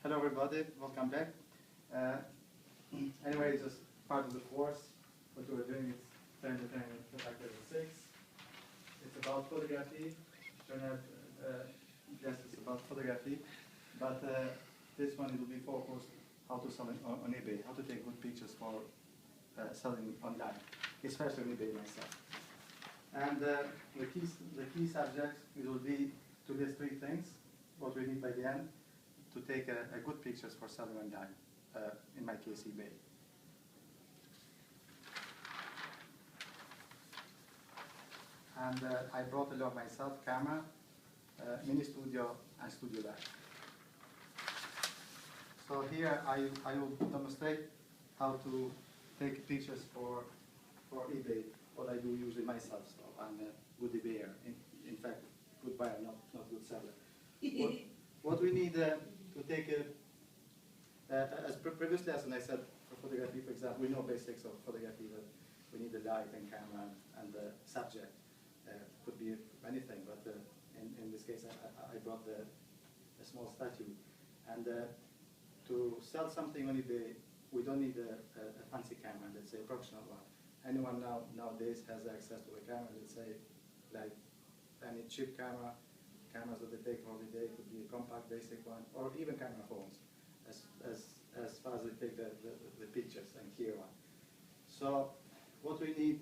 Hello everybody, welcome back. Anyway, it's just part of the course. What we're doing is training the fact level 6. It's about photography. Yes, it's about photography. But this one it will be focused how to sell on eBay, how to take good pictures for selling online, especially on eBay myself. And the key subject it will be to list 3 things, what we need by the end, to take a good pictures for selling online, in my case eBay. And I brought along myself camera, mini studio and studio light. So here I will demonstrate how to take pictures for eBay, what I do usually myself. So I'm a good eBayer, in fact, good buyer, not good seller. What we need to take as previous lesson I said for photography, for example, we know basics of photography, that we need the light and camera and the subject. Could be anything, but in this case I brought a small statue. And to sell something on eBay, we don't need a fancy camera, let's say a professional one. Anyone nowadays has access to a camera, let's say, like any cheap cameras that they take for holiday, could be a compact, basic one, or even camera phones, as far as they take the pictures and clear one. So what we need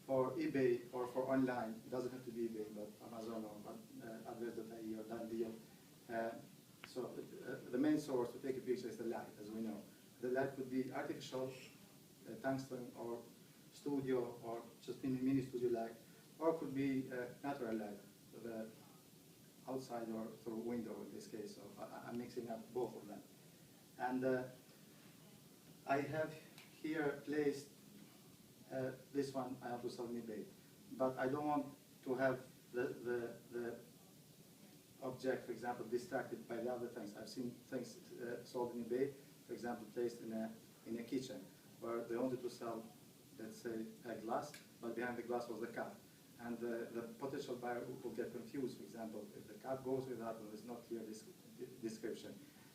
for eBay or for online, it doesn't have to be eBay, but Amazon or Adverts.ie or Done Deal. So the main source to take a picture is the light, as we know. The light could be artificial, tungsten, or studio, or just mini studio light, or it could be natural light, the outside or through window in this case. So I'm mixing up both of them. And I have here placed this one I have to sell on eBay, but I don't want to have the object, for example, distracted by the other things. I've seen things sold in eBay, for example, placed in a kitchen, where they wanted to sell, let's say, a glass, but behind the glass was the cup. And the potential buyer will get confused, for example, if the cup goes with that, and there's not clear description.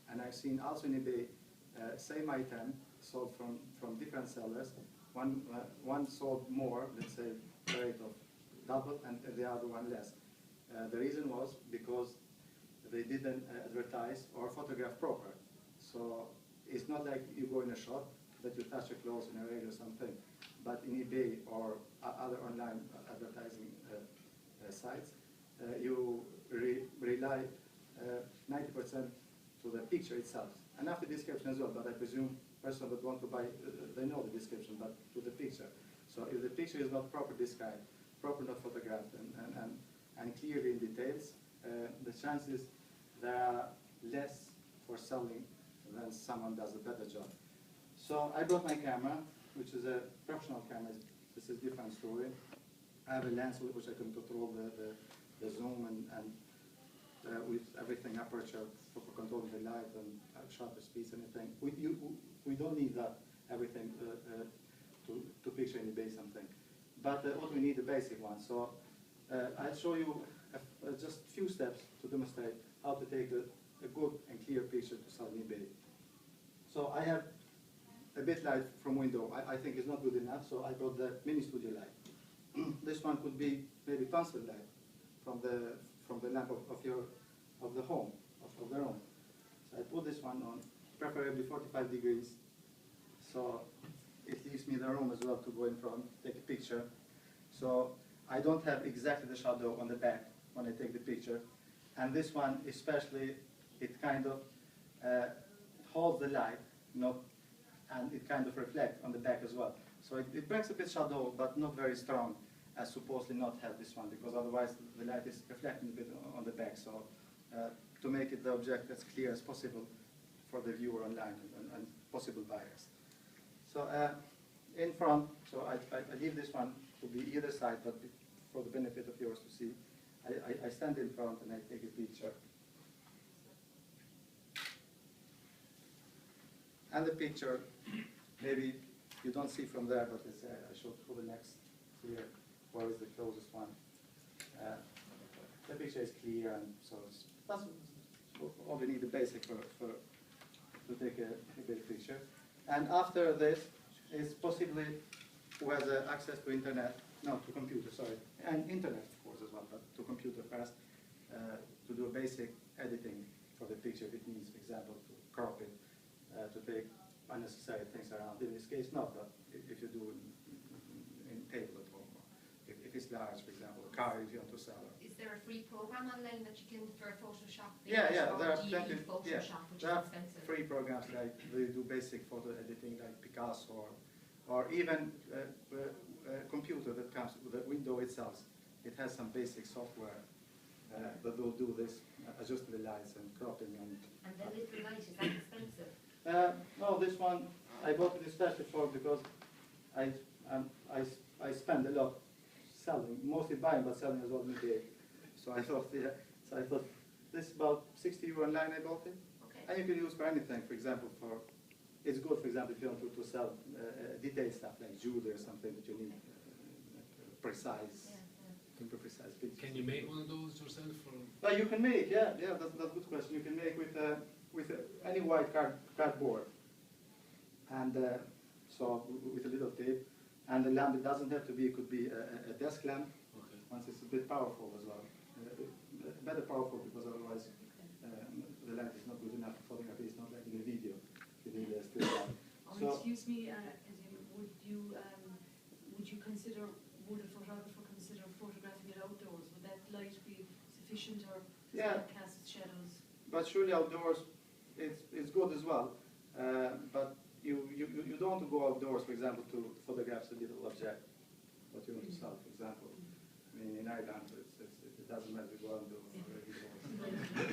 And I've seen also in eBay, same item sold from different sellers. One sold more, let's say, rate of double, and the other one less. The reason was because they didn't advertise or photograph proper. So it's not like you go in a shop that you touch your clothes in a rail or something, but in eBay or other online advertising sites, you rely 90% to the picture itself, and after description as well, but I presume person that want to buy, they know the description, but to the picture. So if the picture is not properly described, properly not photographed, and clearly in details, the chances there are less for selling than someone does a better job. So I brought my camera, which is a professional camera. This is a different story. I have a lens with which I can control the zoom and with everything, aperture for controlling the light and shutter speeds and everything. We don't need that everything to picture in eBay something. But what we need, the basic one. So I'll show you just a few steps to demonstrate how to take a good and clear picture to sell on eBay. So I have a bit light from window. I think it's not good enough, so I brought the mini studio light. This one could be maybe tungsten light from the lamp of the home, of the room. So I put this one on, preferably 45 degrees, so it leaves me the room as well to go in front, take a picture. So I don't have exactly the shadow on the back when I take the picture. And this one especially, it kind of holds the light, and it kind of reflects on the back as well. So it brings a bit shadow, but not very strong, as supposedly not have this one, because otherwise the light is reflecting a bit on the back. So to make it the object as clear as possible for the viewer online and possible buyers. So in front, so I leave this one to be either side, but for the benefit of yours to see, I stand in front and I take a picture. And the picture, maybe you don't see from there, but it's, I showed for the next here, where is the closest one. The picture is clear, and so it's only need the basic to take a big picture. And after this is possibly who has access to internet, no, to computer, sorry, and internet of course as well, but to computer first, to do a basic editing for the picture if it needs, for example, to crop it, to take unnecessary things around. In this case, not, but if you do in tablet or if it's large, for example, a car if you want to sell it. Is there a free program online that you can for Photoshop? Yeah, or there are do you plenty. need Photoshop, which there is are expensive? free programs like they do basic photo editing, like Picasso, or even a computer that comes with the window itself. It has some basic software that will do this, adjusting the lights and cropping. And the little light, is that expensive? No, this one I bought it especially for because I spend a lot selling, mostly buying, but selling as well midday. So I thought, this is about 60 euro online. I bought it, Okay. and you can use for anything. For example, it's good. For example, if you want to sell detailed stuff like jewelry or something that you need precise. Super precise pictures. Can you make one of those yourself? Or? Well, you can make, that's a good question. You can make with any white cardboard, and so with a little tape, and the lamp. It doesn't have to be. It could be a desk lamp. Okay. Once it's a bit powerful as well, better powerful because otherwise the lamp is not good enough for photography. It's not like in a video. You need a still lamp. So, excuse me, Azem, would you consider? Would a photographer consider photographing it outdoors? Would that light be sufficient, or does that cast shadows? But surely outdoors, it's good as well. But you don't want to go outdoors, for example, to photograph a little object, what you want to sell, for example. I mean, in Ireland, it doesn't matter to go outdoors. In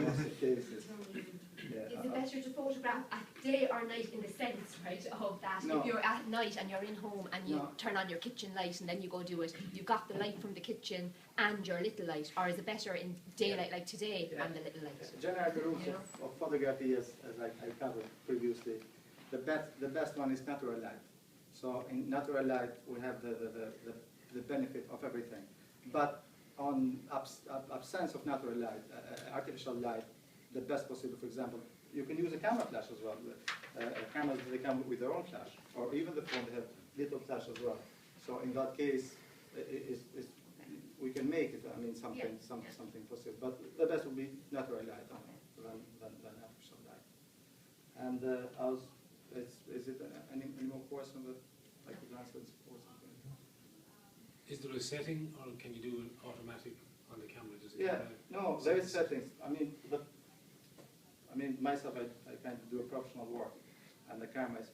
most cases. Is it better to photograph at day or night in the sense, right, of that? No. If you're at night and you're in home and you turn on your kitchen light and then you go do it, you've got the light from the kitchen and your little light, or is it better in daylight like today and the little light? Generally, the rules of photography, as I covered previously, the best one is natural light. So in natural light, we have the benefit of everything. But on absence of natural light, artificial light, the best possible, for example, you can use a camera flash as well. Cameras, they come with their own flash, or even the phone, they have little flash as well. So in that case, we can make it. I mean, something possible. But the best would be natural light than artificial light. And is it any more questions that I could answer? Is there a setting, or can you do it automatic on the camera? No, there is settings. I mean, myself, I kind of do a professional work, and the camera is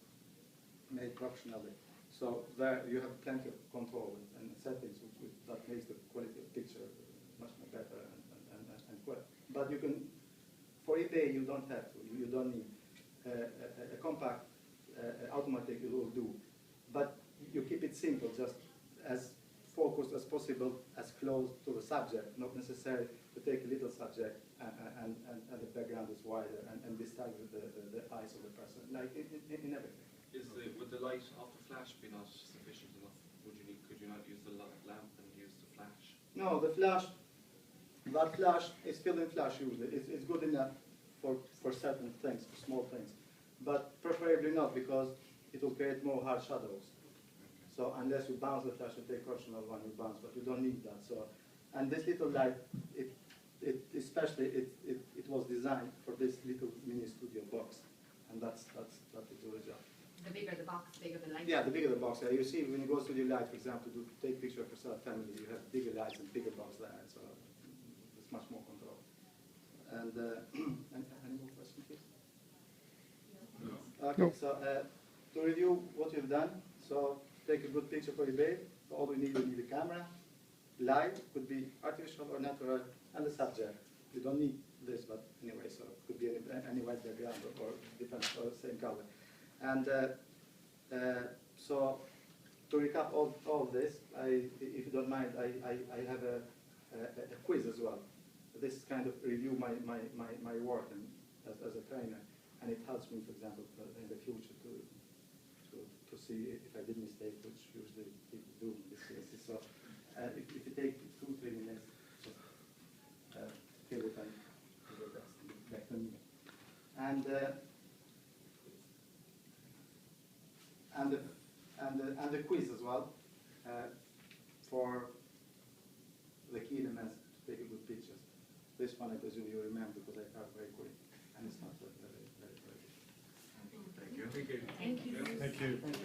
made professionally. So there you have plenty of control and settings that makes the quality of picture much more better and quick. But you can, for eBay, you don't have to. You don't need a compact automatic. It will do, but you keep it simple, just as focused as possible, as close to the subject, not necessary to take a little subject and the background is wider and distance the eyes of the person, like in everything. Would the light of the flash be not sufficient enough? Could you not use the lamp and use the flash? No, the flash, that flash is still in flash usually. It's good enough for certain things, for small things, but preferably not, because it will create more hard shadows. So unless you bounce the flash and take professional one, you bounce, but you don't need that. So, and this little light, it was designed for this little mini studio box, and that it do the job. The bigger the box, the bigger the light. Yeah, the bigger the box. You see, when you go studio light, for example, to take picture of yourself, family, you have bigger lights and bigger box there, so it's much more control. And any more questions, please? No. Okay, so to review what you've done, so take a good picture for eBay. So all you need a camera, light, could be artificial or natural, and the subject. You don't need this, but anyway, so it could be any white background or different or same color. And so to recap all this, if you don't mind, I have a quiz as well. This kind of review my work and as a trainer, and it helps me, for example, in the future to see if I did mistake, which usually people do in this case. So if you take 2-3 minutes, just fill it and do your best. And the quiz as well for the key elements to take a good pictures. This one I presume you remember because I type very quick and it's not very good. Thank you. Thank you. Thank you.